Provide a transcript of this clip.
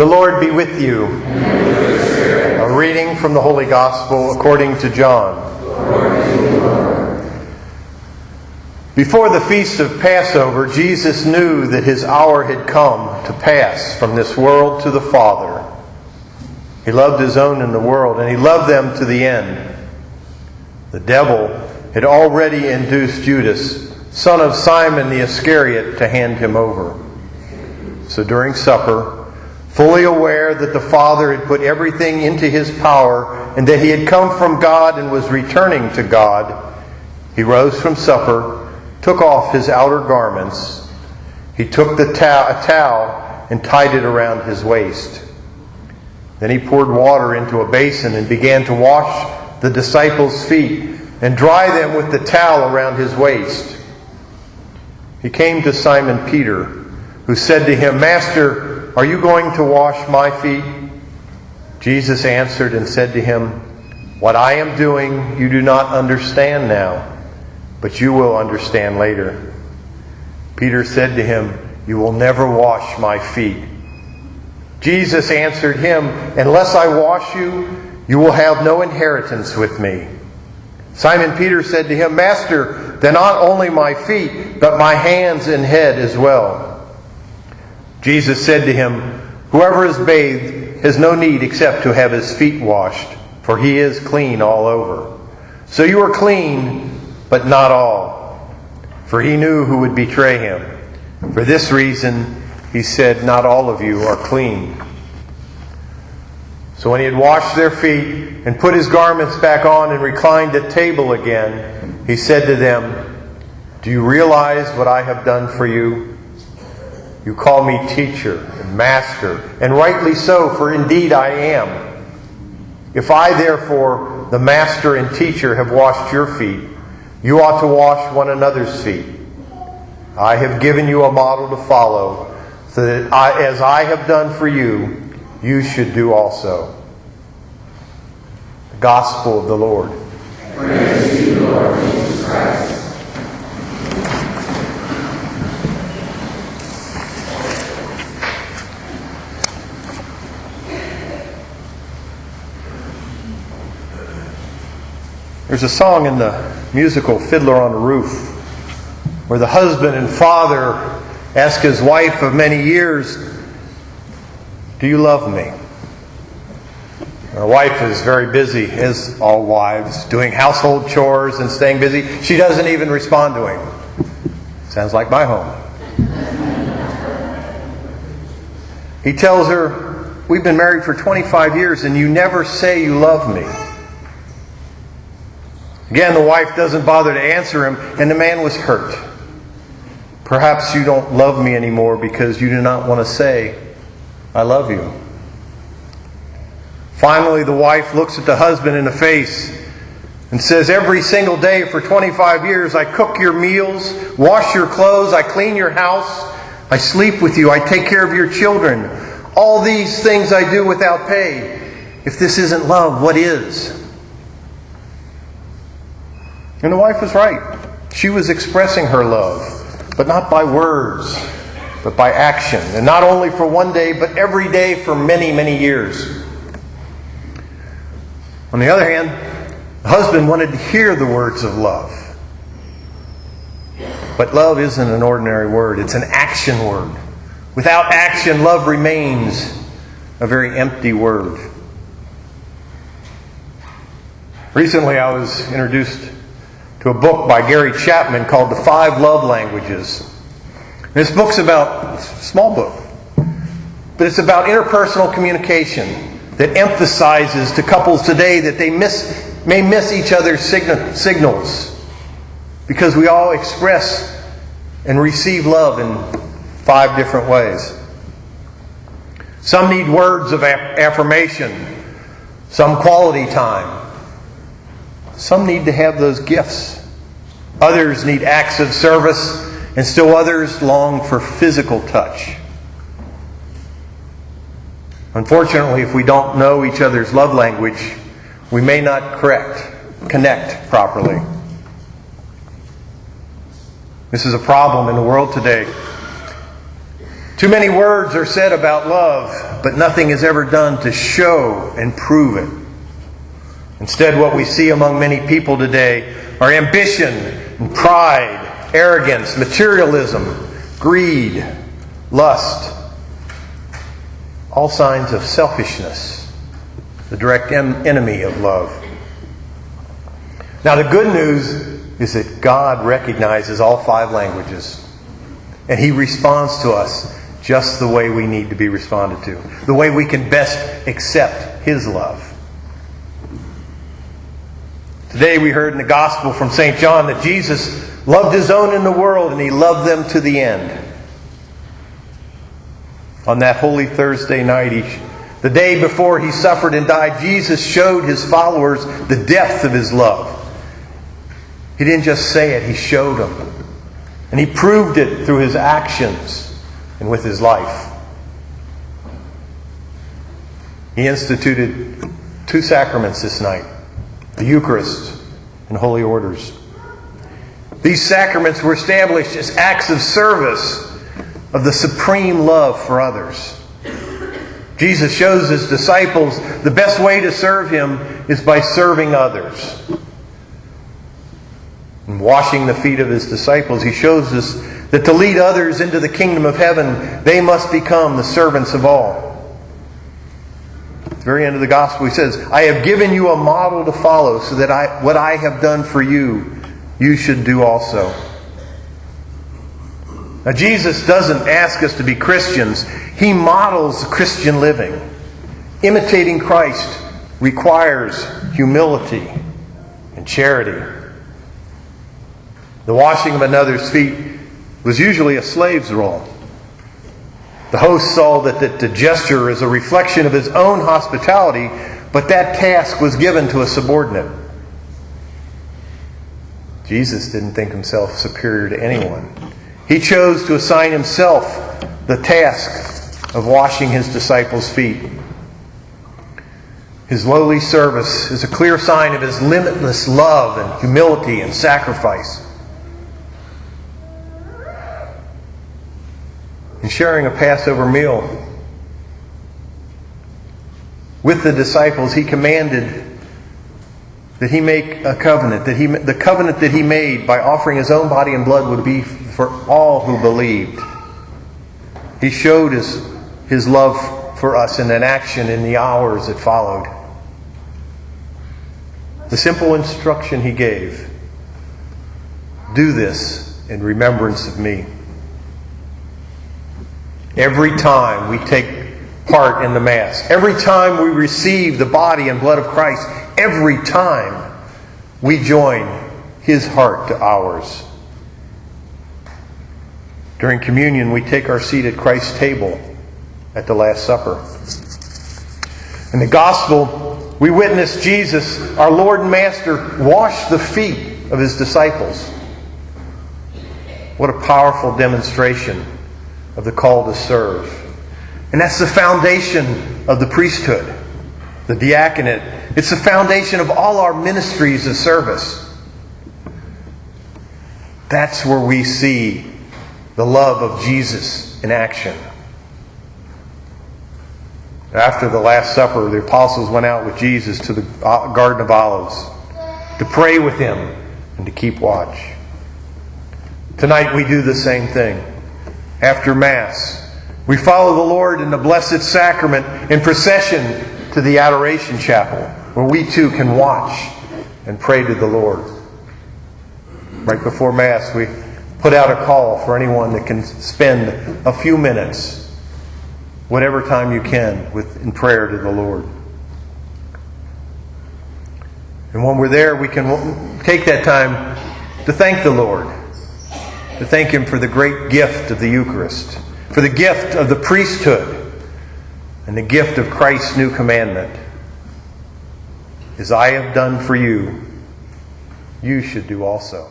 The Lord be with you. A reading from the Holy Gospel according to John. Before the feast of Passover, Jesus knew that his hour had come to pass from this world to the Father. He loved his own in the world, and he loved them to the end. The devil had already induced Judas, son of Simon the Iscariot, to hand him over. So during supper, fully aware that the Father had put everything into his power and that he had come from God and was returning to God, he rose from supper, took off his outer garments. He took a towel and tied it around his waist. Then he poured water into a basin and began to wash the disciples' feet and dry them with the towel around his waist. He came to Simon Peter, who said to him, "Master, are you going to wash my feet?" Jesus answered and said to him, "What I am doing you do not understand now, but you will understand later." Peter said to him, "You will never wash my feet." Jesus answered him, "Unless I wash you, you will have no inheritance with me." Simon Peter said to him, "Master, then not only my feet, but my hands and head as well." Jesus said to him, "Whoever is bathed has no need except to have his feet washed, for he is clean all over. So you are clean, but not all." For he knew who would betray him. For this reason, he said, "Not all of you are clean." So when he had washed their feet and put his garments back on and reclined at table again, he said to them, "Do you realize what I have done for you? You call me teacher and master, and rightly so, for indeed I am. If I, therefore, the master and teacher, have washed your feet, you ought to wash one another's feet. I have given you a model to follow, so that as I have done for you, you should do also." The Gospel of the Lord. Praise to you, Lord Jesus Christ. There's a song in the musical Fiddler on the Roof where the husband and father ask his wife of many years, "Do you love me?" Our wife is very busy, as all wives, doing household chores and staying busy. She doesn't even respond to him. Sounds like my home. He tells her, "We've been married for 25 years and you never say you love me." Again, the wife doesn't bother to answer him, and the man was hurt. "Perhaps you don't love me anymore because you do not want to say, 'I love you.'" Finally, the wife looks at the husband in the face and says, "Every single day for 25 years, I cook your meals, wash your clothes, I clean your house, I sleep with you, I take care of your children. All these things I do without pay. If this isn't love, what is?" And the wife was right. She was expressing her love, but not by words, but by action. And not only for one day, but every day for many, many years. On the other hand, the husband wanted to hear the words of love. But love isn't an ordinary word. It's an action word. Without action, love remains a very empty word. Recently, I was introduced to a book by Gary Chapman called The 5 Love Languages. This book's a small book, but it's about interpersonal communication that emphasizes to couples today that they may miss each other's signals because we all express and receive love in 5 different ways. Some need words of affirmation, some quality time. Some need to have those gifts. Others need acts of service, and still others long for physical touch. Unfortunately, if we don't know each other's love language, we may not connect properly. This is a problem in the world today. Too many words are said about love, but nothing is ever done to show and prove it. Instead, what we see among many people today are ambition and pride, arrogance, materialism, greed, lust, all signs of selfishness, the direct enemy of love. Now, the good news is that God recognizes all 5 languages, and He responds to us just the way we need to be responded to, the way we can best accept His love. Today we heard in the Gospel from St. John that Jesus loved His own in the world, and He loved them to the end. On that Holy Thursday night, the day before He suffered and died, Jesus showed His followers the depth of His love. He didn't just say it, He showed them. And He proved it through His actions and with His life. He instituted 2 sacraments this night, the Eucharist and Holy Orders. These sacraments were established as acts of service of the supreme love for others. Jesus shows His disciples the best way to serve Him is by serving others. In washing the feet of His disciples, He shows us that to lead others into the kingdom of heaven, they must become the servants of all. At the very end of the Gospel, He says, I have given you a model to follow so that what I have done for you, you should do also. Now, Jesus doesn't ask us to be Christians. He models Christian living. Imitating Christ requires humility and charity. The washing of another's feet was usually a slave's role. The host saw that the gesture is a reflection of his own hospitality, but that task was given to a subordinate. Jesus didn't think Himself superior to anyone. He chose to assign Himself the task of washing His disciples' feet. His lowly service is a clear sign of His limitless love and humility and sacrifice. In sharing a Passover meal with the disciples, He commanded that He make a covenant. The covenant that He made by offering His own body and blood would be for all who believed. He showed His love for us in an action in the hours that followed. The simple instruction He gave, do this in remembrance of me. Every time we take part in the Mass, every time we receive the body and blood of Christ, every time we join His heart to ours. During communion, we take our seat at Christ's table at the Last Supper. In the Gospel, we witness Jesus, our Lord and Master, wash the feet of His disciples. What a powerful demonstration of the call to serve. And that's the foundation of the priesthood, the diaconate. It's the foundation of all our ministries of service. That's where we see the love of Jesus in action. After the Last Supper, the apostles went out with Jesus to the Garden of Olives to pray with Him and to keep watch. Tonight we do the same thing. After Mass, we follow the Lord in the Blessed Sacrament in procession to the Adoration Chapel, where we too can watch and pray to the Lord. Right before Mass, we put out a call for anyone that can spend a few minutes, whatever time you can, in prayer to the Lord. And when we're there, we can take that time to thank the Lord, to thank Him for the great gift of the Eucharist, for the gift of the priesthood, and the gift of Christ's new commandment. As I have done for you, you should do also.